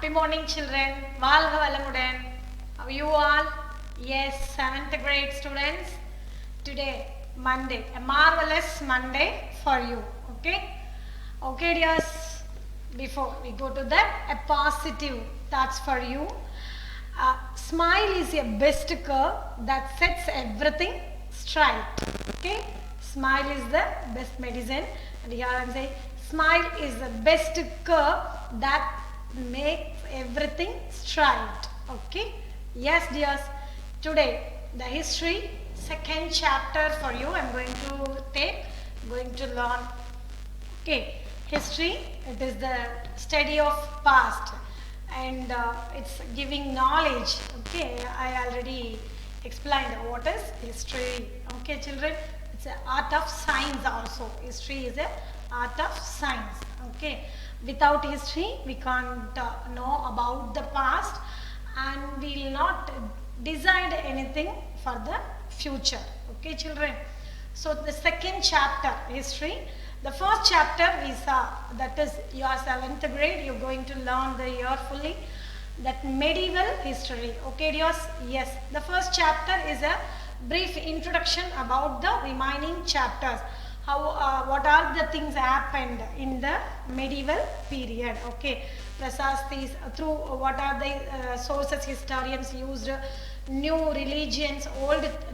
Happy morning, children. Valga valamudan. How are you all? Yes, 7th grade students. Today, Monday, a marvelous Monday for you. Okay? Okay, dears. Before we go to that, a positive thoughts for you. Smile is a best curve that sets everything straight. Okay? Smile is the best medicine. And here I am saying, smile is the best curve that makes everything straight. Okay? Yes, dears. Today, the history, second chapter for you. I am going to learn. Okay, history, it is the study of past and it's giving knowledge. Okay, I already explained what is history. Okay, children, it's an art of science also. History is an art of science. Okay, without history, we can't know about the past and we will not decide anything for the future. Okay, children. So the second chapter, history. The first chapter we saw, that is your 7th grade, you're going to learn the year fully, that medieval history. Okay, dears? Yes. The first chapter is a brief introduction about the remaining chapters. How, what are the things happened in the medieval period. Okay, Prasastis, through what are the sources historians used, new religions,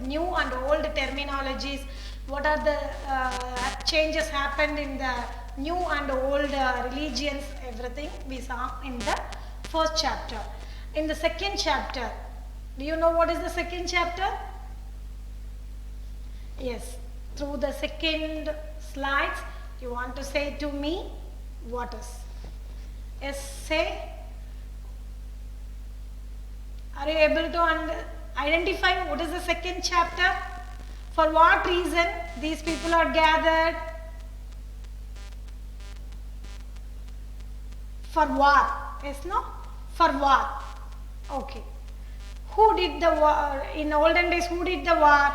new and old terminologies, what are the changes happened in the new and old religions, everything we saw in the first chapter. In the second chapter, do you know what is the second chapter? Yes, through the second slides, you want to say to me, what is? Yes, say. Are you able to identify what is the second chapter? For what reason these people are gathered? For war. Yes, no? For war. Okay. Who did the war? In olden days, who did the war?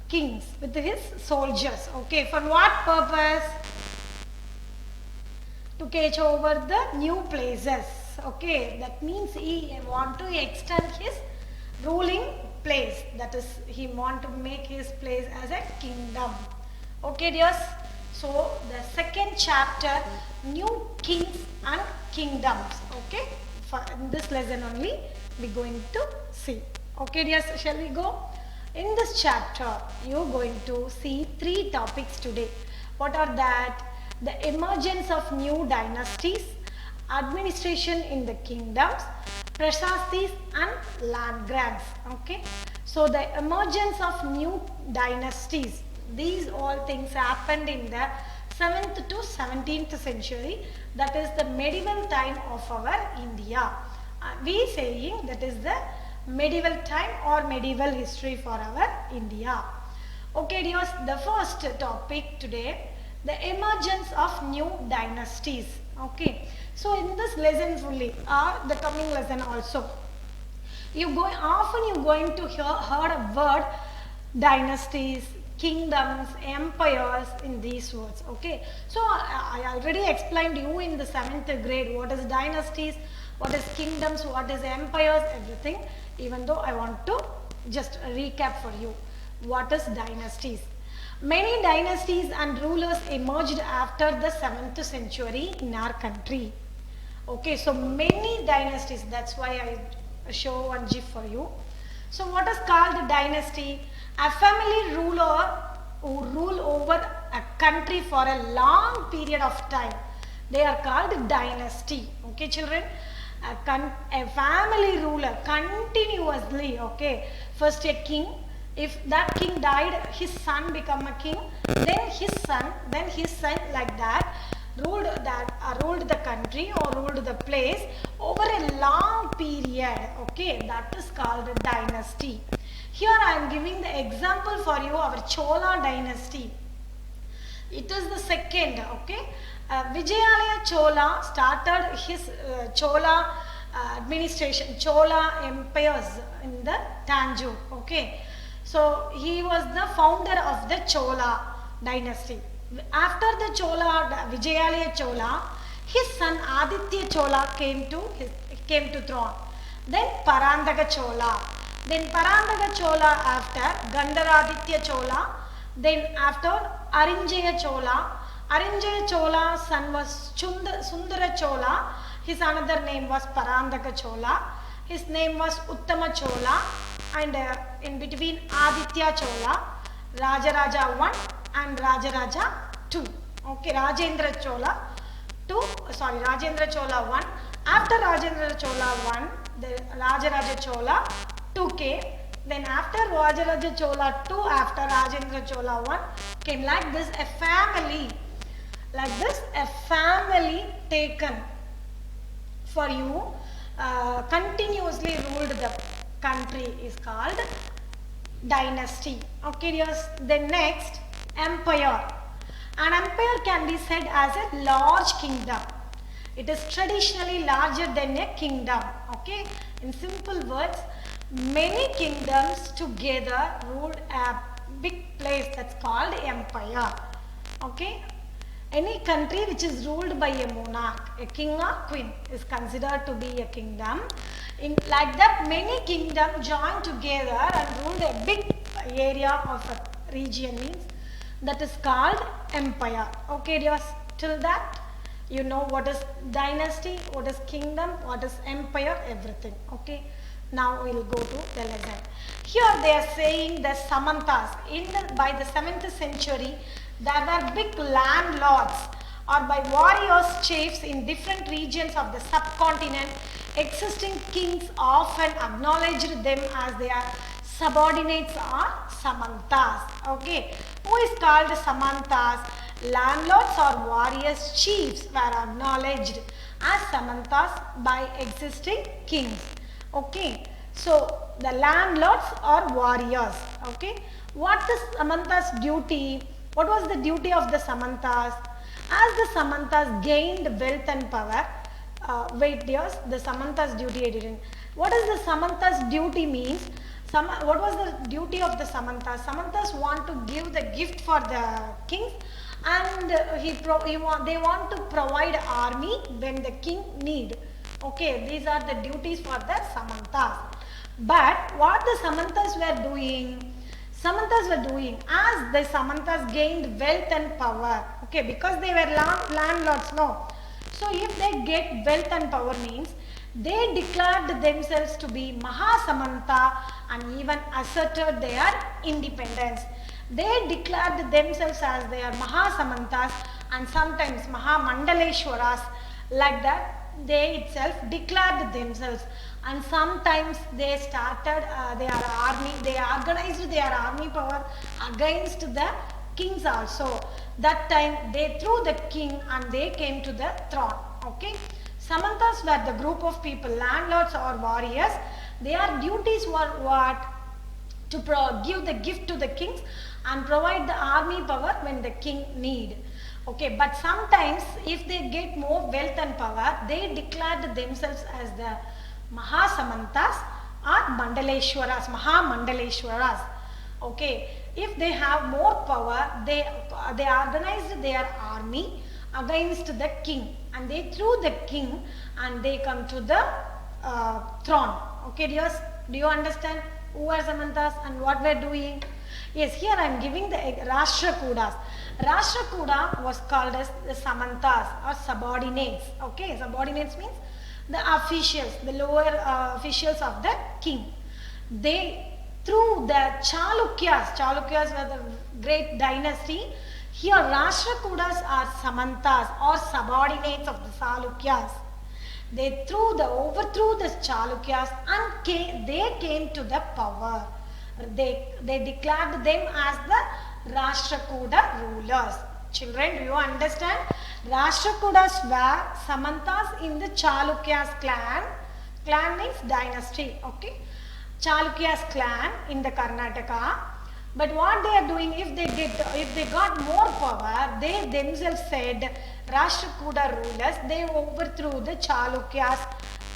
Kings with his soldiers. Okay. For what purpose? To catch over the new places. Okay. That means he want to extend his ruling place, that is, he want to make his place as a kingdom. Okay, dears? So the second chapter, new kings and kingdoms. Okay, for in this lesson only we going to see. Okay, dears, shall we go? In this chapter you are going to see 3 topics today. What are that? The emergence of new dynasties, administration in the kingdoms, Prasastis and land grants. Okay, so the emergence of new dynasties, these all things happened in the 7th to 17th century, that is the medieval time of our India. We saying that is the medieval time or medieval history for our India. Okay, dears, the first topic today, the emergence of new dynasties. Okay, so in this lesson fully or the coming lesson also, often you going to heard a word dynasties, kingdoms, empires in these words. Okay, so I already explained you in the 7th grade what is dynasties, what is kingdoms, what is empires, everything. Even though I want to just recap for you what is dynasties. Many dynasties and rulers emerged after the 7th century in our country. Okay, so many dynasties, that's why I show one GIF for you. So what is called a dynasty? A family ruler who rule over a country for a long period of time. They are called dynasty. Okay, children? A family ruler continuously, okay, first a king. If that king died, his son become a king, then his son, like that, ruled the country or ruled the place over a long period. Okay, that is called a dynasty. Here I am giving the example for you, our Chola dynasty. It is the second, okay. Vijayalaya Chola started his Chola administration, Chola empires in the Tanjore. Okay. So he was the founder of the Chola dynasty. After the Chola, Vijayalaya Chola, his son Aditya Chola came to throne. Then Parandaka Chola. Then Parandaka Chola after Gandaraditya Chola. Then after Arinjaya Chola. Arinjaya Chola's son was Sundara Chola. His another name was Parandaka Chola. His name was Uttama Chola. And in between Aditya Chola, Rajaraja 1 and Rajaraja 2. Okay, Rajendra Chola 1. After Rajendra Chola 1, the Rajaraja Chola 2 came. Then after Rajaraja Chola 2, after Rajendra Chola 1 came like this, a family. Like this, a family taken for you, continuously ruled the country is called dynasty. Okay, yes. Then next, empire. An empire can be said as a large kingdom. It is traditionally larger than a kingdom. Okay, in simple words, many kingdoms together ruled a big place, that's called empire. Okay, any country which is ruled by a monarch, a king or queen, is considered to be a kingdom. Like that, many kingdoms joined together and ruled a big area of a region, means that is called empire. Okay, dears, till that you know what is dynasty, what is kingdom, what is empire, everything. Okay, now we will go to the lesson. Here they are saying the Samantas. By the 7th century, there were big landlords or by warriors, chiefs in different regions of the subcontinent. Existing kings often acknowledged them as their subordinates or Samantas. Okay, who is called Samantas? Landlords or warriors, chiefs were acknowledged as Samantas by existing kings. Okay, so the landlords or warriors. Okay, what is Samantas' duty? What was the duty of the Samantas? As the Samantas gained wealth and power, wait dears, the Samantas' duty I didn't. What is the Samantas' duty means? What was the duty of the Samantas? Samantas want to give the gift for the kings, and they want to provide army when the king need. Okay, these are the duties for the Samantas. But what the Samantas were doing? Samantas were doing, as the Samantas gained wealth and power, okay, because they were landlords, no. So if they get wealth and power means, they declared themselves to be Mahasamanta and even asserted their independence. They declared themselves as their Mahasamantas and sometimes Mahamandaleshwaras, like that they itself declared themselves. And sometimes they started their army, they organized their army power against the kings also. That time they threw the king and they came to the throne. Okay, Samantas were the group of people, landlords or warriors. Their duties were what? To give the gift to the kings and provide the army power when the king need. Okay, but sometimes if they get more wealth and power, they declared themselves as the Mahasamantas or Mandaleshwaras, Mahamandaleshwaras. Okay, if they have more power, they organized their army against the king and they threw the king and they come to the throne. Okay, dears, do you understand who are Samantas and what we are doing? Yes, here I am giving the Rashtrakutas. Rashtrakuta was called as the Samantas or subordinates. Okay, subordinates means the officials, the lower officials of the king. They, through the Chalukyas were the great dynasty. Here Rashtrakutas are Samantas or subordinates of the Chalukyas. They overthrew the Chalukyas and they came to the power. They declared them as the Rashtrakuta rulers. Children, do you understand? Rashtrakutas were Samantas in the Chalukyas clan. Clan means dynasty. Okay, Chalukyas clan in the Karnataka. But what they are doing, if they got more power, they themselves said Rashtrakuta rulers. They overthrew the Chalukyas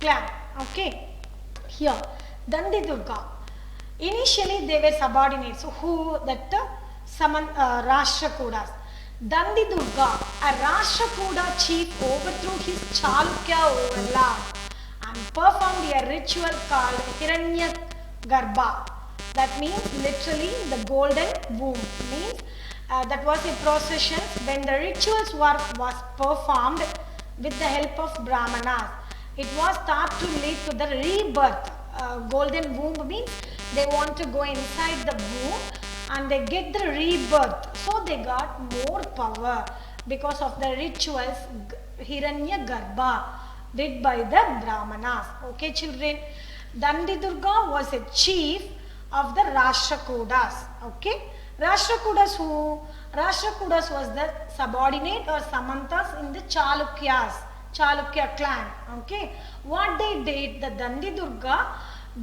clan. Okay, here Dandi Durga. Initially they were subordinates. So who that Rashtrakutas. Dandidurga, a Rashtrakuta chief, overthrew his Chalukya overlord and performed a ritual called Hiranyagarbha. That means literally the golden womb. Means that was a procession when the rituals was performed with the help of Brahmanas. It was thought to lead to the rebirth. Golden womb means they want to go inside the womb and they get the rebirth. So they got more power because of the rituals Hiranyagarbha did by the Brahmanas. Okay, children. Dandidurga was a chief of the Rashtrakutas. Okay. Rashtrakutas who? Rashtrakutas was the subordinate or Samantas in the Chalukyas. Chalukya clan. Okay. What they did, the Dandidurga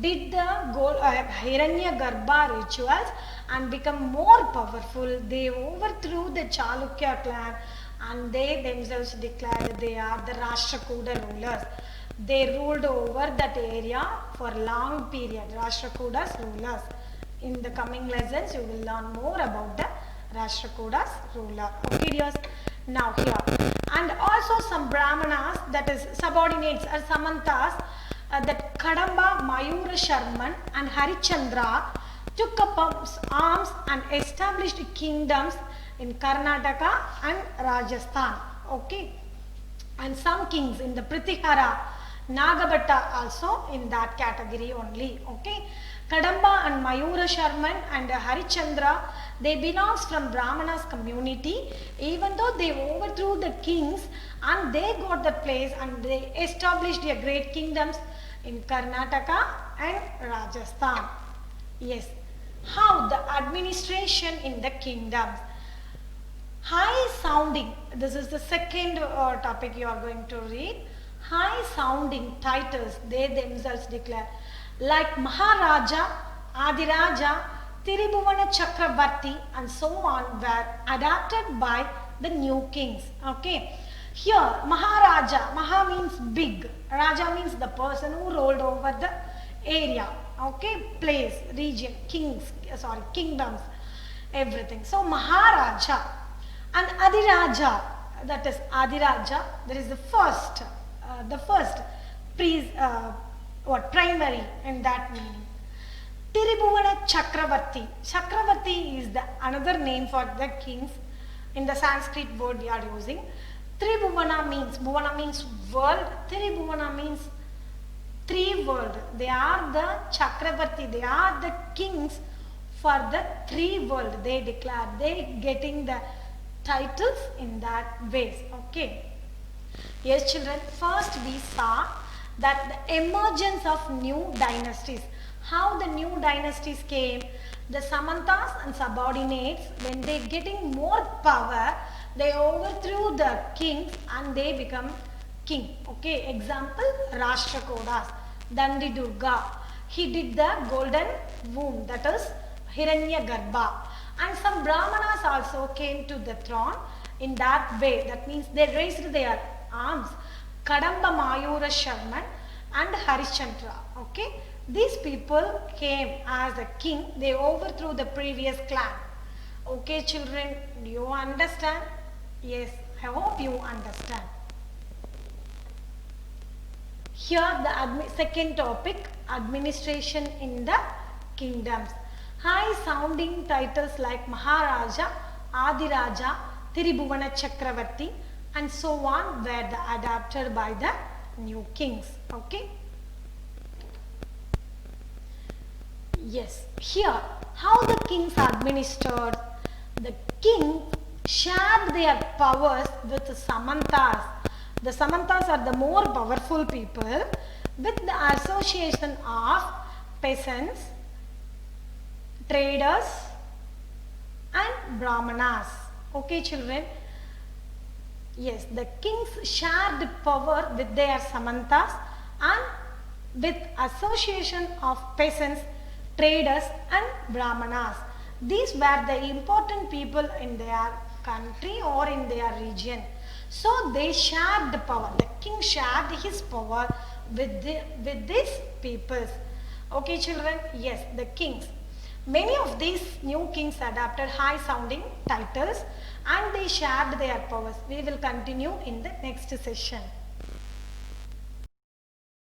did the Hiranyagarbha rituals and become more powerful. They overthrew the Chalukya clan and they themselves declared they are the Rashtrakuta rulers. They ruled over that area for a long period. Rashtrakutas rulers. In the coming lessons, you will learn more about the Rashtrakutas ruler. Okay, dears. Now here. And also some Brahmanas, that is subordinates or Samantas, that Kadamba, Mayura Sharman and Harichandra took up arms and established kingdoms in Karnataka and Rajasthan. Okay. And some kings in the Pritihara, Nagabhatta also in that category only. Okay. Kadamba and Mayura Sharman and Harichandra, they belongs from Brahmanas community, even though they overthrew the kings and they got the place and they established their great kingdoms in Karnataka and Rajasthan. Yes. How the administration in the kingdoms. High sounding, this is the second topic you are going to read. High sounding titles they themselves declare, like Maharaja, Adiraja, Tiribhuvana Chakravarti and so on were adapted by the new kings. Okay. Here Maharaja, Maha means big, Raja means the person who ruled over the area. Okay, place, region, kingdoms, everything. So Maharaja and Adiraja, that is Adiraja, that is the first primary in that meaning. Tiribhuvana Chakravarti. Chakravarti is the another name for the kings. In the Sanskrit word we are using. Tribhuvana means world. Tiribhuvana means three world. They are the Chakravarti. They are the kings for the three world. They declare. They getting the titles in that ways. Okay. Yes, children. First we saw that the emergence of new dynasties. How the new dynasties came. The Samantas and subordinates, when they getting more power, they overthrew the kings and they become king. Okay, example Rashtrakutas, Dandidurga. He did the golden womb, that is Hiranyagarbha. And some Brahmanas also came to the throne in that way. That means they raised their arms. Kadamba Mayura Sharman and Harichandra. Okay. These people came as a king. They overthrew the previous clan. Okay, children, do you understand? Yes, I hope you understand. Here the second topic, administration in the kingdoms. High sounding titles like Maharaja, Adiraja, Tiribhuvana Chakravarti and so on were adapted by the new kings. Okay. Yes, here how the kings administered. The king shared their powers with the Samantas. The Samantas are the more powerful people with the association of peasants, traders and Brahmanas. Okay, children. Yes, the kings shared power with their Samantas and with association of peasants, traders and Brahmanas. These were the important people in their country or in their region. So they shared the power. The king shared his power with these peoples. Okay, children? Yes, the kings. Many of these new kings adopted high sounding titles and they shared their powers. We will continue in the next session.